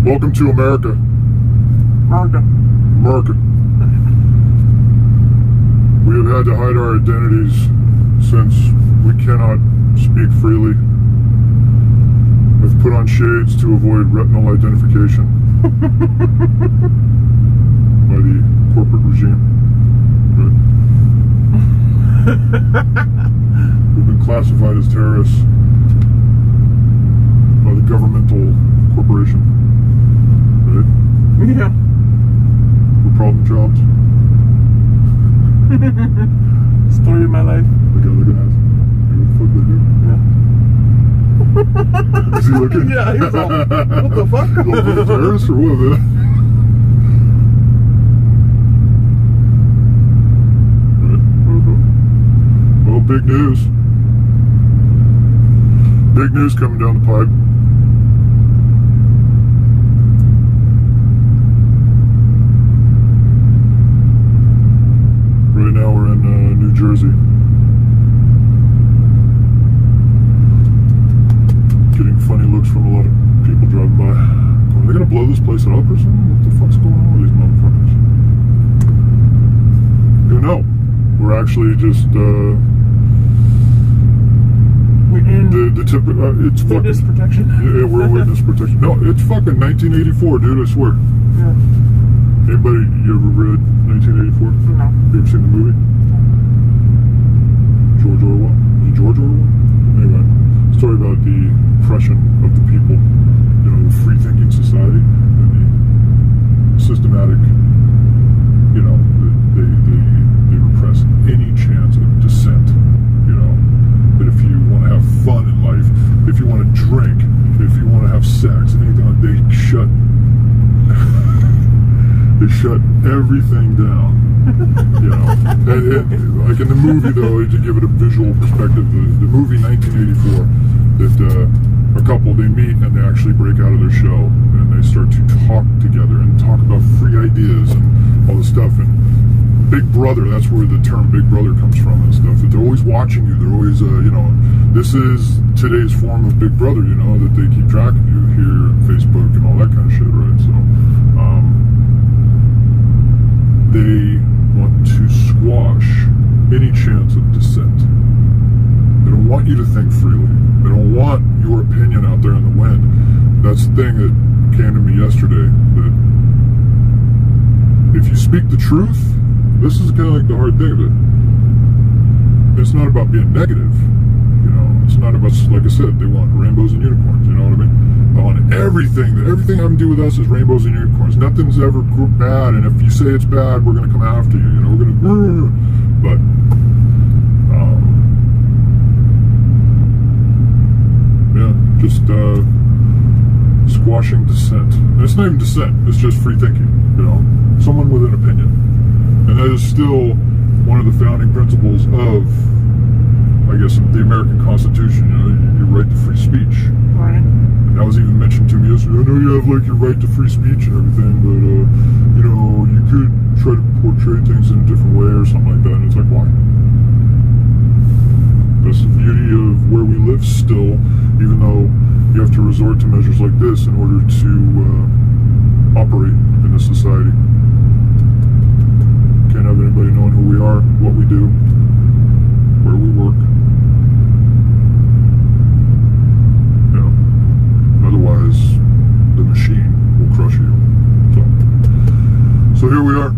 Welcome to America. America. America. We have had to hide our identities since we cannot speak freely. I've put on shades to avoid retinal identification by the corporate regime. We've been classified as terrorists by the governmental corporation. Right? Yeah. We're problem jobs. Story of my life. Look at that. What the fuck they do? Yeah. Is he looking? Yeah, he's all, what the fuck? Is terrorist or what, man? Well, big news. Big news coming down the pipe. Right now we're in New Jersey. Getting funny looks from a lot of people driving by. Are they gonna blow this place up or something? What the fuck's going on with these motherfuckers? You know, we're actually just we're in the tip. It's witness fucking protection. Yeah, we're witness protection. No, it's fucking 1984, dude. I swear. Yeah. Anybody, you ever read 1984? No. You ever seen the movie? George Orwell? Was it George Orwell? Anyway, story about the oppression of the people, you know, the free-thinking society and the systematic, you know, they repress any chance of dissent, you know, that if you want to have fun in life, if you want to drink, if you want to have sex, anything like that, they shut everything down, you know. And like in the movie, though, to give it a visual perspective, the movie 1984, that a couple, they meet and they actually break out of their shell and they start to talk together and talk about free ideas and all this stuff. And Big Brother, that's where the term Big Brother comes from and stuff. That they're always watching you. They're always, you know, this is today's form of Big Brother, you know, that they keep track of you here on Facebook and all that kind of shit, right? So, they want to squash any chance of dissent. They don't want you to think freely. They don't want your opinion out there in the wind. That's the thing that came to me yesterday, that if you speak the truth, this is kind of like the hard thing of it. It's not about being negative, you know. It's not about, like I said, they want rainbows and unicorns, you know what I mean? On everything having to do with us is rainbows and unicorns. Nothing's ever bad, and if you say it's bad, we're going to come after you, you know, we're going to, but, yeah, just, squashing dissent. And it's not even dissent, it's just free thinking, you know, someone with an opinion. And that is still one of the founding principles of, I guess, the American Constitution, you know, your right to free speech. Right. And that was even mentioned to me yesterday. I know you have, like, your right to free speech and everything, but, you know, you could try to portray things in a different way or something like that. And it's like, why? That's the beauty of where we live still, even though you have to resort to measures like this in order to operate in a society. Can't have anybody knowing who we are, what we do, where we work. You know, otherwise the machine will crush you. So here we are.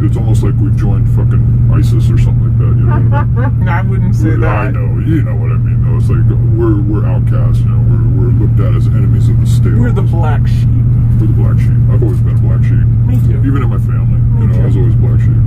It's almost like we've joined fucking ISIS or something like that, you know what I mean? I wouldn't say that. I know, you know what I mean, though. It's like we're outcasts, you know, we're looked at as enemies of the state. We're the black sheep. We're the black sheep. I've always been a black sheep. Me too. Even in my family, you know, I was always black sheep.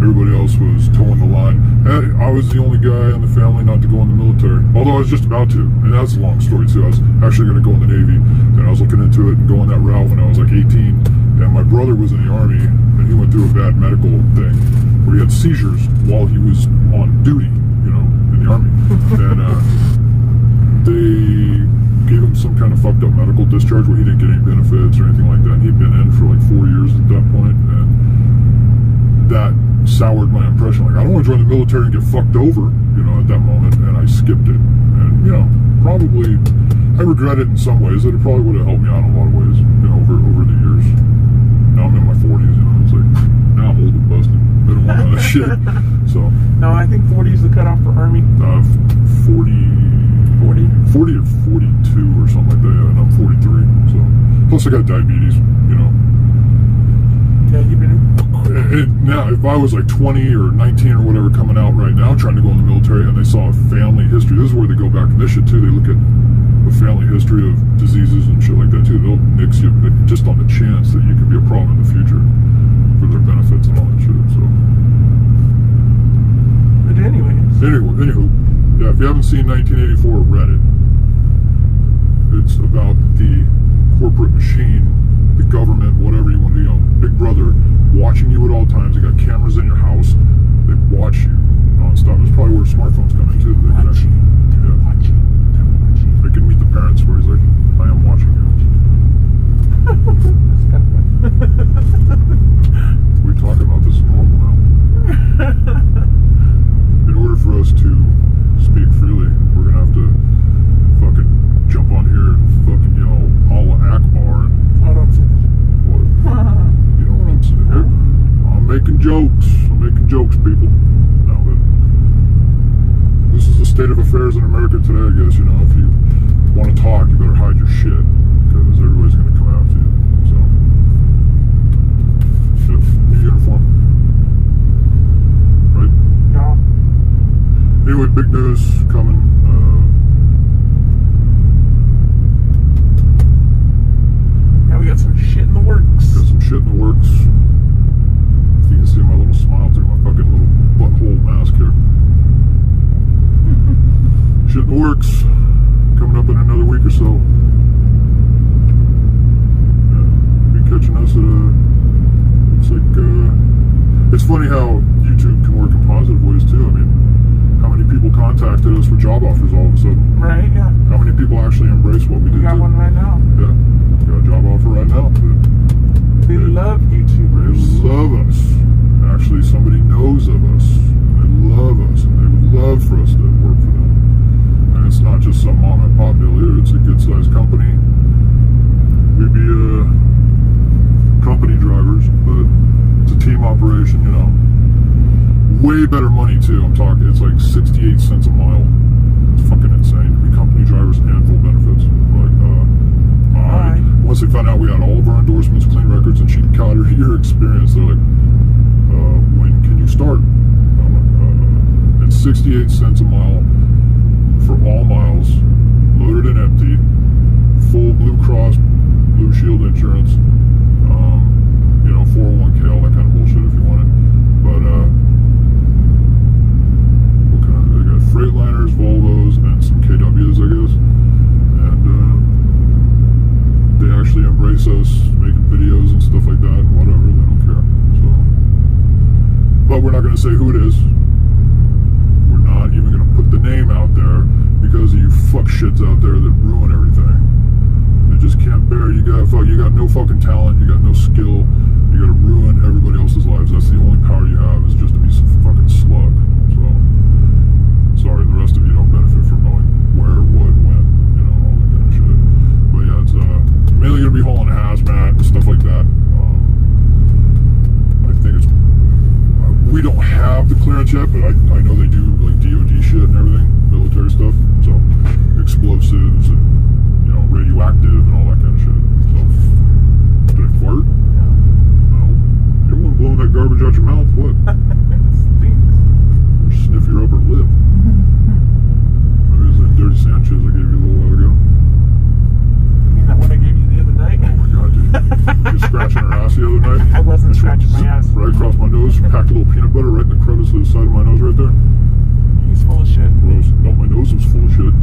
Everybody else was towing the line. And I was the only guy in the family not to go in the military. Although I was just about to. And that's a long story, too. I was actually going to go in the Navy. And I was looking into it and going that route when I was like 18. And my brother was in the Army. And he went through a bad medical thing where he had seizures while he was on duty, you know, in the Army. And they gave him some kind of fucked up medical discharge where he didn't get any benefits or anything like that. And he'd been in for like 4 years at that point. And that soured my impression. Like, I don't want to join the military and get fucked over, you know, at that moment. And I skipped it. And, you know, probably, I regret it in some ways. That it probably would have helped me out in a lot of ways, you know, over the years. Now I'm in my 40s, you know. It's like now I'm old and busted. I don't want that shit. So. No, I think 40 is the cutoff for Army. 40 or 42 or something like that. Yeah, and I'm 43. So plus I got diabetes, you know. Yeah, you've been. And now, if I was like 20 or 19 or whatever coming out right now trying to go in the military and they saw a family history, this is where they go back in this shit too. They look at the family history of diseases and shit like that too. They'll nix you just on the chance that you could be a problem in the future for their benefits and all that shit. So. But Anywho, yeah, if you haven't seen 1984, Reddit. It's about the corporate machine, the government, whatever you want to, you know, Big Brother, watching you at all times. They got cameras in your house. They watch you nonstop. It's probably where smartphones come into. They can actually, they can meet the parents where he's like, I am watching you. That's kind of fun. We talk about this is normal now. In order for us to speak freely, we're gonna have to fucking jump on here and fucking yell Allah Akbar. I don't see it. What? You know what I'm saying? I'm making jokes. I'm making jokes, people. No, but this is the state of affairs in America today, I guess. You know, if you want to talk, you better hide your shit because everybody's gonna come after you. So, shit. New uniform, right? No. Anyway, big news coming. Yeah, we got some shit in the works. Got some shit in the works. If you can see my little smile through my fucking little butthole mask here. Shit in the works. Coming up in another week or so. Yeah, be catching us at a. Looks like. It's funny how YouTube can work in positive ways too. I mean, how many people contacted us for job offers all of a sudden? Right, yeah. How many people actually embrace what we do? We got too? one right now. Yeah, got a job offer right now. They love YouTubers. They love us. Actually, somebody knows of us. They love us, and they would love for us to work for them. And it's not just some mom and pop deal either. It's a good-sized company. We'd be company drivers, but it's a team operation. You know, way better money too. I'm talking. It's like 68 cents a mile. It's fucking insane. Be company drivers and full benefits. Like, once they found out we had all of our endorsements, clean records, and she'd got her year experience, they're like, when can you start? It's 68 cents a mile for all miles, loaded and empty, full Blue Cross, Blue Shield insurance, you know, 401k, all that kind of bullshit if you want it. But what kind of, they got freightliners, Volvos, and some KWs, I guess. And they actually embrace us, making videos and stuff like that, and whatever. They don't care. So, but we're not going to say who it is. We're not even going to put the name out there because of you fuck shits out there that ruin everything. They just can't bear. You got no fucking talent. You got no skill. You got to ruin everybody else's lives. That's the only power you have, is just to be some fucking slug. So, sorry, the rest of you don't benefit from knowing where, what, when, you know, all that kind of shit. But yeah, it's mainly going to be hauling hazmat and stuff like that. I think it's. We don't have the clearance yet, but I know they do like DOD shit and everything, military stuff. So, explosives and, you know, radioactive and all that kind of shit. So, did I flirt? No. You're the one blowing that garbage out your mouth. What? It stinks. Or sniff your upper lip. Maybe it's that dirty Sanchez I gave you a little while ago. You mean that one I gave you the other night? Oh my god, dude. You're scratching her ass the other night? I wasn't scratching my ass. Right across my nose. Packed a little peanut butter right in the crevice of the side of my nose right there. He's full of shit. Gross. No, my nose was full of shit.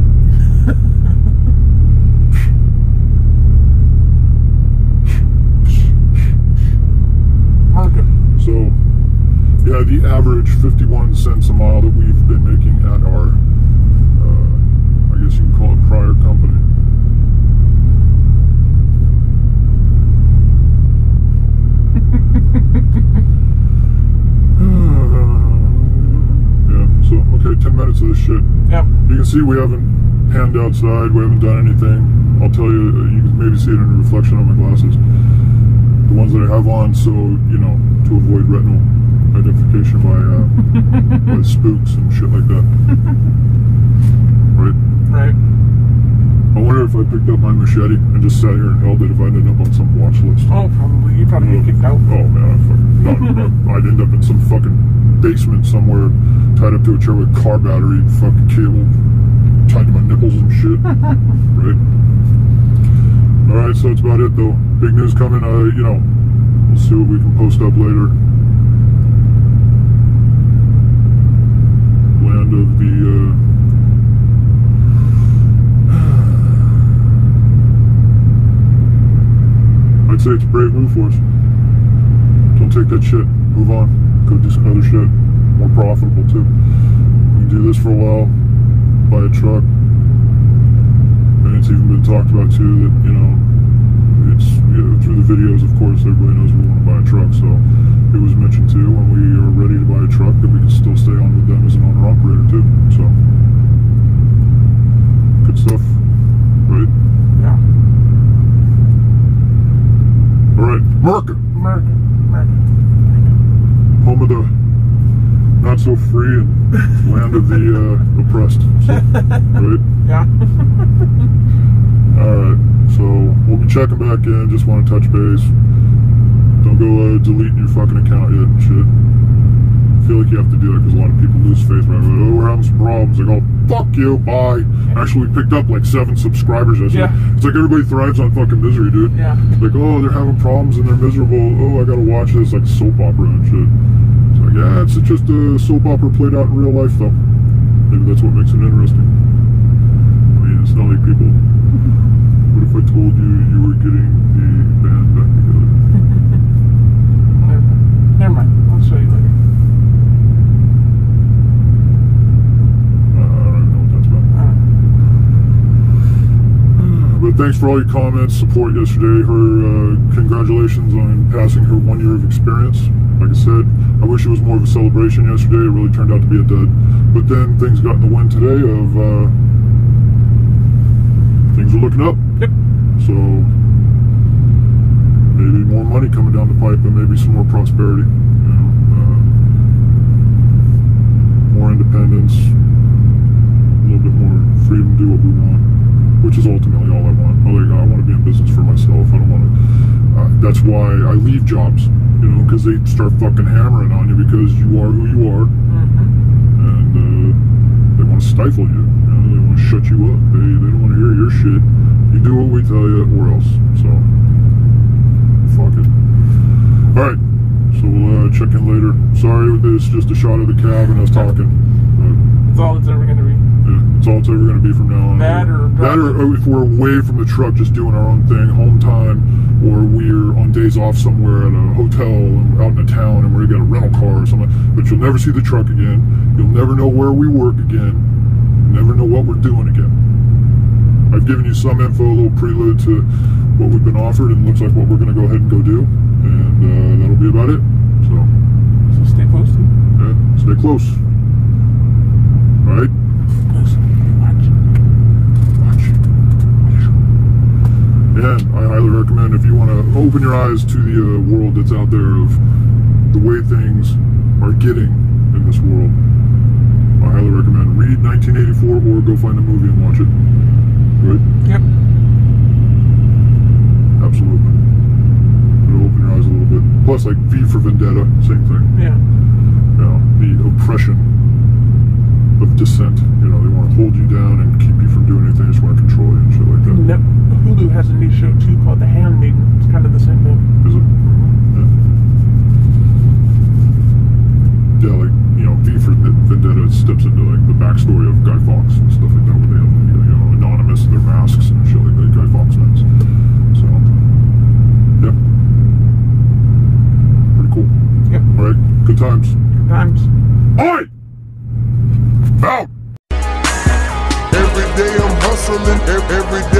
So, yeah, the average 51 cents a mile that we've been making at our, I guess you can call it prior company. Yeah, so, okay, 10 minutes of this shit. Yep. You can see we haven't panned outside. We haven't done anything. I'll tell you, you can maybe see it in the reflection on my glasses. The ones that I have on, so, you know, to avoid retinal identification by spooks and shit like that. Right? Right. I wonder if I picked up my machete and just sat here and held it, if I'd end up on some watch list. Oh, probably. You'd probably get kicked out. Oh, man. I'd end up in some fucking basement somewhere, tied up to a chair with a car battery, fucking cable, tied to my nipples and shit. Right? Alright, so that's about it, though. Big news coming. You know, we'll see what we can post up later. Land of the, I'd say it's a brave move for us. Don't take that shit. Move on. Go do some other shit. More profitable, too. We can do this for a while. Buy a truck. And it's even been talked about, too, that, you know, it's, you know, through the videos, of course, everybody knows we want to buy a truck. So it was mentioned, too, when we are ready to buy a truck, that we can still stay on with them as an owner-operator, too. So, good stuff. Right? Yeah. Alright, America! America. Home of the not so free and land of the oppressed. So, right? Yeah. Alright, so we'll be checking back in. Just want to touch base. Don't go deleting your fucking account yet and shit. I feel like you have to do that because a lot of people lose faith right away. Oh, we're having some problems. Like, oh, fuck you, bye. Actually, we picked up like 7 subscribers yesterday. Yeah. It's like everybody thrives on fucking misery, dude. Yeah. Like, oh, they're having problems and they're miserable. Oh, I gotta watch this, like soap opera and shit. It's like, yeah, it's just a soap opera played out in real life, though. Maybe that's what makes it interesting. I mean, it's not like people. What if I told you you were getting the band back together? Never mind. I'll show you later. But thanks for all your comments, support yesterday. Her congratulations on passing her 1 year of experience. Like I said, I wish it was more of a celebration yesterday. It really turned out to be a dud. But then things got in the wind today of things are looking up. Yep. So maybe more money coming down the pipe and maybe some more prosperity. You know, more independence, a little bit more freedom to do what we want. Which is ultimately all I want. I want to be in business for myself. I don't want to. That's why I leave jobs, you know, because they start fucking hammering on you because you are who you are, and they want to stifle you. You know, they want to shut you up. They don't want to hear your shit. You do what we tell you, or else. So, fuck it. All right. So we'll check in later. Sorry, this is just a shot of the cab and us talking. That's all it's ever going to be. Yeah, that's all it's ever going to be from now on. That or if we're away from the truck, just doing our own thing, home time, or we're on days off somewhere at a hotel and out in a town and we got a rental car or something. But you'll never see the truck again. You'll never know where we work again. You'll never know what we're doing again. I've given you some info, a little prelude to what we've been offered, and it looks like what we're going to go ahead and go do. And that'll be about it. So stay posted. Yeah, stay close. All right? And I highly recommend, if you want to open your eyes to the world that's out there of the way things are getting in this world, I highly recommend read 1984 or go find the movie and watch it. Right? Yep. Absolutely. It'll open your eyes a little bit. Plus, like V for Vendetta, same thing. Yeah. You know, the oppression of dissent. You know, they want to hold you down and keep you from doing anything. They just want to control you and shit like that. Yep. Hulu has a new show too called The Handmaiden. It's kind of the same thing. Is it? Yeah, like, you know, V for Vendetta steps into like the backstory of Guy Fawkes and stuff like that, where they have, you know, anonymous in their masks and shit like that, Guy Fawkes masks. So, yeah. Pretty cool. Yep. Alright, good times. Good times. Alright! Out! Every day I'm hustling, every day